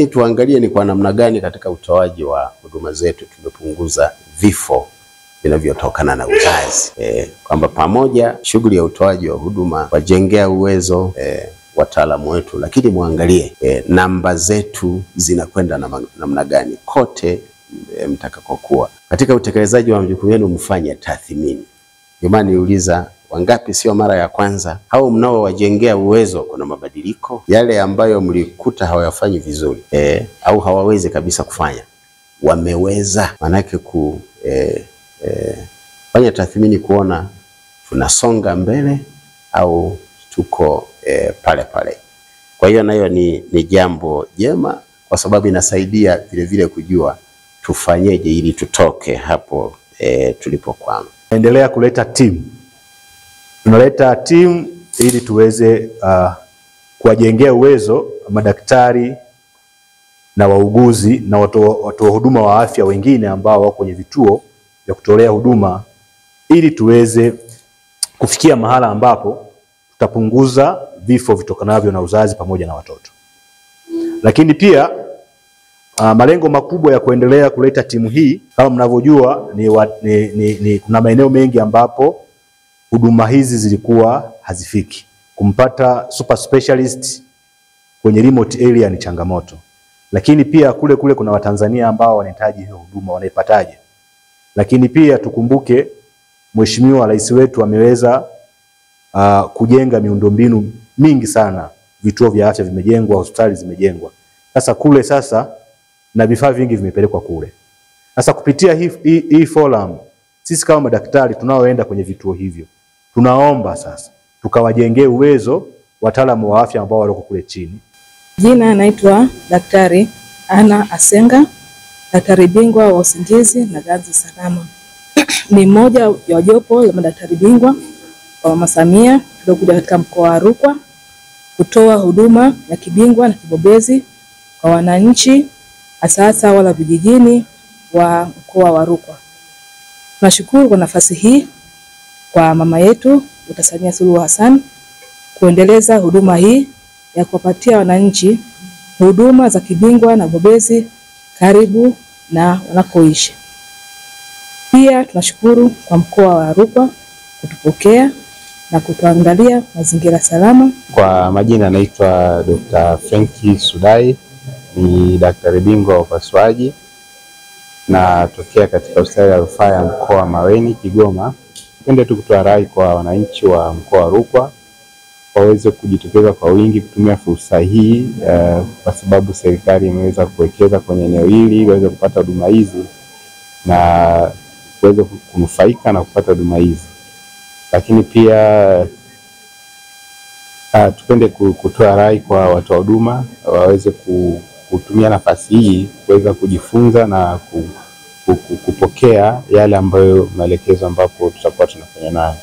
Tuangalie ni kwa namna gani katika utoaji wa huduma zetu tumepunguza vifo vinavyotokana na uzazi. Kwamba pamoja shughuli ya utoaji wa huduma wajengea uwezo wataalamu wetu, lakini muangalie namba zetu zinakwenda namna gani kote mtakakokuwa. Katika utekelezaji wa majukumu yenu mfanye tathmini. Ndio maana niuliza wangapi sio mara ya kwanza au mnao wajengea uwezo kuna mabadiliko yale ambayo mlikuta hawayafanyi vizuri au hawawezi kabisa kufanya wameweza. Manake fanya tathmini kuona tunasonga mbele au tuko pale pale. Kwa hiyo nayo ni jambo jema kwa sababu inasaidia vile vile kujua tufanyeje ili tutoke hapo tulipokwama. Endelea kuleta timu. Tunaleta timu ili tuweze kuwajengea uwezo madaktari na wauguzi na watoa huduma wa afya wengine ambao wako kwenye vituo vya kutolea huduma, ili tuweze kufikia mahala ambapo tutapunguza vifo vitokanavyo na uzazi pamoja na watoto. Lakini pia malengo makubwa ya kuendelea kuleta timu hii, kama mnavyojua kuna maeneo mengi ambapo huduma hizi zilikuwa hazifiki. Kumpata super specialist kwenye remote area ni changamoto. Lakini pia kule kuna Watanzania ambao wanahitaji hiyo huduma, wanaipataje? Lakini pia tukumbuke Mheshimiwa Rais wetu ameweza kujenga miundombinu mingi sana. Vituo vya afya vimejengwa, hospitali zimejengwa. Sasa kule na vifaa vingi vimepelekwa kule. Sasa kupitia hii forum, sisi kama madaktari tunaoenda kwenye vituo hivyo, tunaomba sasa tukawajengee uwezo wataalamu wa afya ambao wako kule chini. Jina naitwa Daktari Ana Asenga, daktari bingwa wa usingizi na ganzi salama. Ni mmoja wa jopo la madaktari bingwa wa Mama Samia tuliokuja katika mkoa wa Rukwa kutoa huduma ya kibingwa na kibobezi kwa wananchi hasa wala vijijini wa mkoa wa Rukwa. Tunashukuru kwa nafasi hii kwa mama yetu Dkt. Samia Suluhu Hassan kuendeleza huduma hii ya kuwapatia wananchi huduma za kibingwa na bobezi karibu na wanakoishi. Pia tunashukuru kwa mkoa wa Rukwa kutupokea na kutuangalia mazingira salama. Kwa majina naitwa Dr. Franki Sudai, ni daktari bingwa wa upasuaji na tokea katika hospitali ya rufaa ya mkoa wa Maweni Kigoma. Napenda tu kutoa rai kwa wananchi wa mkoa wa Rukwa waweze kujitokeza kwa wingi kutumia fursa hii kwa sababu serikali imeweza kuwekeza kwenye eneo hili ili waweze kupata huduma hizi na waweze kunufaika na kupata huduma hizi. Lakini pia tupende kutoa rai kwa watu wa huduma waweze kutumia nafasi hii kuweza kujifunza na kupokea yale ambayo maelekezo ambapo tutakuwa tunafanya nayo.